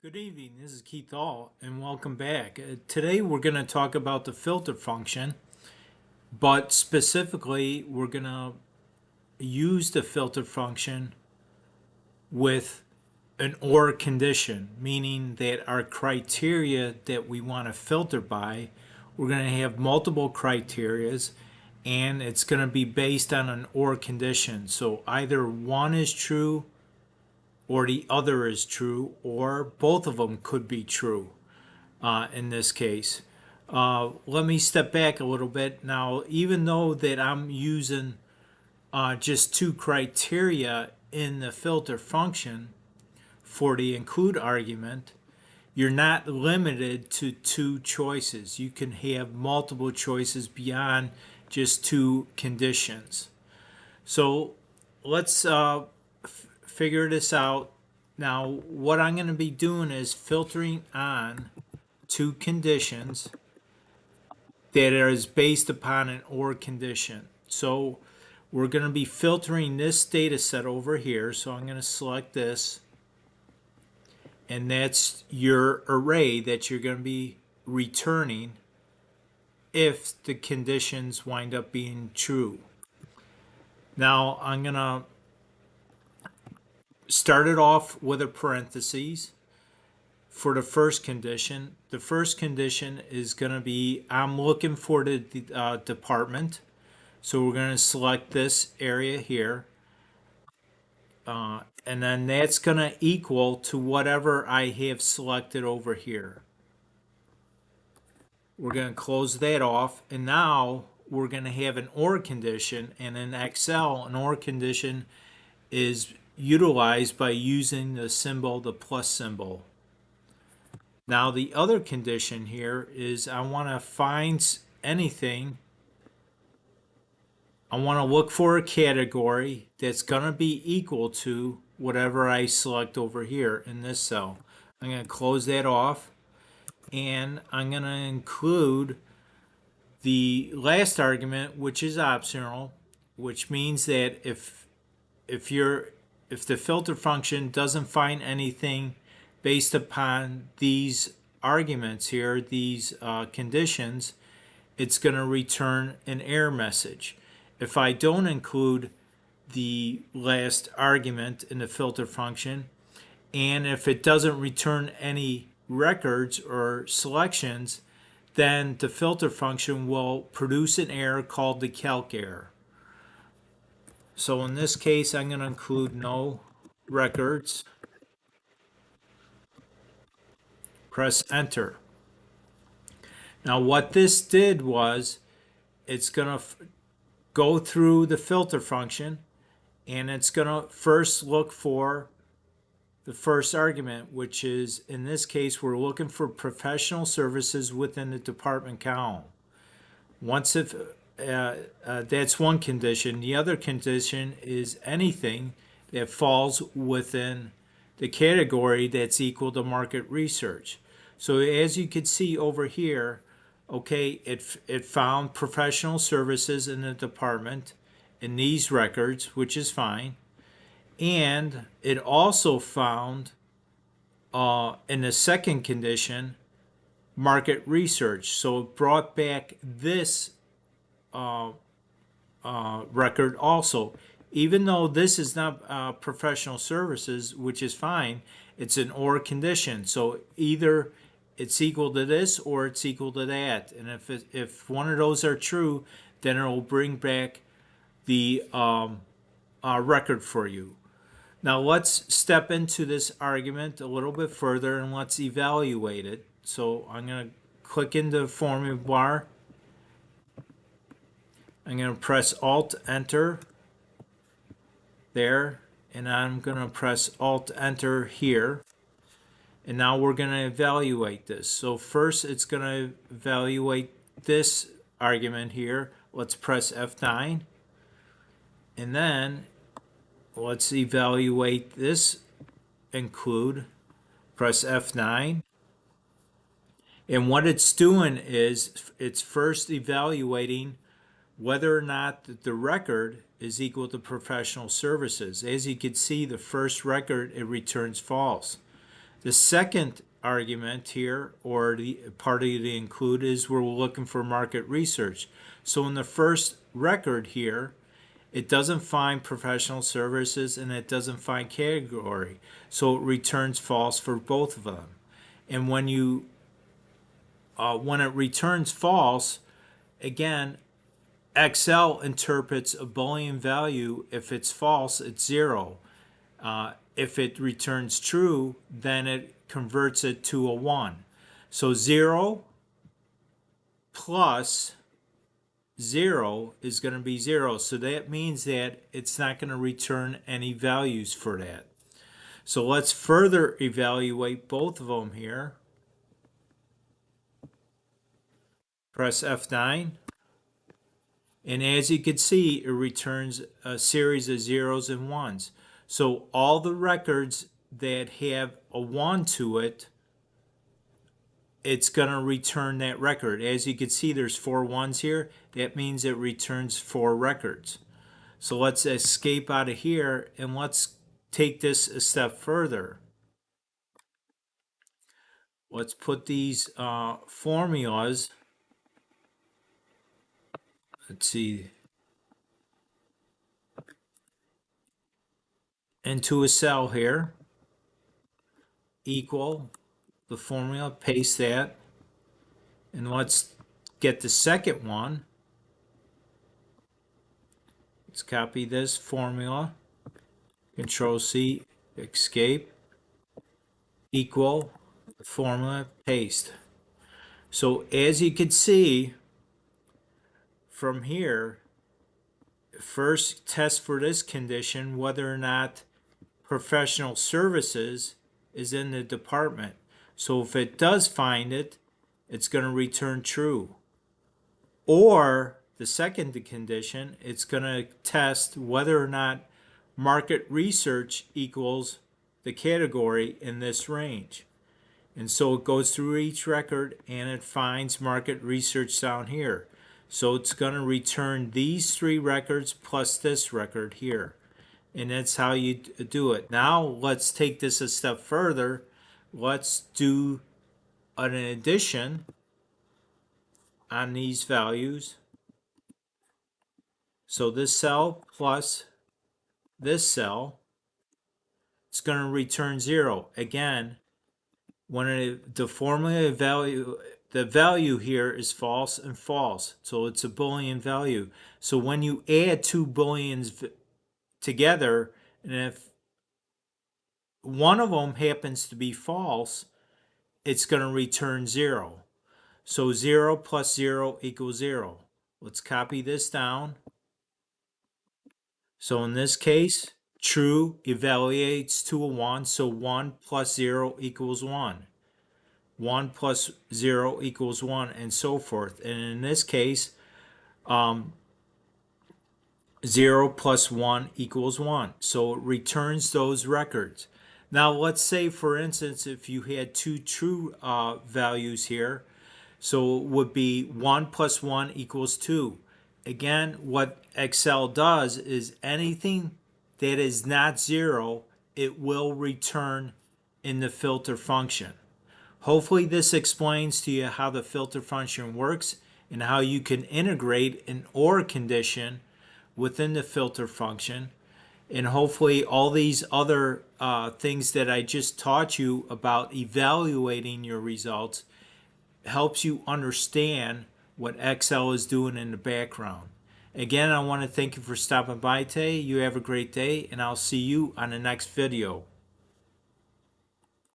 Good evening, this is Keith Hall, and welcome back. Today we're going to talk about the filter function, but specifically we're going to use the filter function with an OR condition, meaning that our criteria that we want to filter by, we're going to have multiple criterias, and it's going to be based on an OR condition. So either one is true or the other is true, or both of them could be true in this case. Let me step back a little bit. Now, even though that I'm using just two criteria in the filter function for the include argument, you're not limited to two choices. You can have multiple choices beyond just two conditions. So let's figure this out. Now, what I'm going to be doing is filtering on two conditions that is based upon an OR condition. So we're going to be filtering this data set over here. So I'm going to select this, and that's your array that you're going to be returning if the conditions wind up being true. Now I'm going to start it off with a parentheses for the first condition. The first condition is going to be I'm looking for the department. So we're going to select this area here. And then that's going to equal to whatever I have selected over here. We're going to close that off. And now we're going to have an OR condition. And in Excel, an OR condition is utilized by using the symbol, the plus symbol. Now the other condition here is I want to find anything. I want to look for a category that's going to be equal to whatever I select over here in this cell. I'm going to close that off, and I'm going to include the last argument, which is optional, which means that if the filter function doesn't find anything based upon these arguments here, these conditions, it's going to return an error message. If I don't include the last argument in the filter function, and if it doesn't return any records or selections, then the filter function will produce an error called the calc error. So in this case, I'm going to include no records. Press enter. Now what this did was it's going to go through the filter function, and it's going to first look for the first argument, which is, in this case, we're looking for professional services within the department column. Once if that's one condition. The other condition is anything that falls within the category that's equal to market research. So as you can see over here, okay, it found professional services in the department in these records, which is fine. And it also found in the second condition market research. So it brought back this record also. Even though this is not professional services, which is fine, it's an OR condition. So either it's equal to this or it's equal to that. And if one of those are true, then it will bring back the record for you. Now let's step into this argument a little bit further and let's evaluate it. So I'm going to click into the formula bar. I'm going to press Alt Enter there, and I'm going to press Alt Enter here. And now we're going to evaluate this. So first it's going to evaluate this argument here. Let's press F9. And then let's evaluate this include. Press F9. And what it's doing is it's first evaluating whether or not the record is equal to professional services. As you can see, the first record, it returns false. The second argument here, or the part of the include, is we're looking for market research. So in the first record here, it doesn't find professional services and it doesn't find category. So it returns false for both of them. And when it returns false, again, Excel interprets a Boolean value. If it's false, it's 0. If it returns true, then it converts it to a 1. So 0 plus 0 is going to be 0. So that means that it's not going to return any values for that. So let's further evaluate both of them here. Press F9. And as you can see, it returns a series of zeros and ones. So all the records that have a 1 to it, it's going to return that record. As you can see, there's 4 ones here. That means it returns 4 records. So let's escape out of here and let's take this a step further. Let's put these formulas, let's see, into a cell here. Equal the formula, paste that, and let's get the second one. Let's copy this formula, Control C, escape, equal the formula, paste. So as you can see from here, first test for this condition whether or not professional services is in the department. So if it does find it, it's going to return true. Or the second condition, it's going to test whether or not market research equals the category in this range. And so it goes through each record and it finds market research down here. So it's going to return these 3 records plus this record here. And that's how you do it. Now let's take this a step further. Let's do an addition on these values. So this cell plus this cell, it's going to return 0. Again, when the formula value, the value here is false and false. So it's a Boolean value. So when you add 2 Booleans together, and if one of them happens to be false, it's going to return 0. So 0 plus 0 equals 0. Let's copy this down. So in this case, true evaluates to a 1, so 1 plus 0 equals 1. 1 plus 0 equals 1, and so forth. And in this case, 0 plus 1 equals 1. So it returns those records. Now let's say, for instance, if you had 2 true values here, so it would be 1 plus 1 equals 2. Again, what Excel does is anything that is not 0, it will return in the filter function. Hopefully this explains to you how the filter function works and how you can integrate an OR condition within the filter function. And hopefully all these other things that I just taught you about evaluating your results helps you understand what Excel is doing in the background. Again, I want to thank you for stopping by today. You have a great day, and I'll see you on the next video.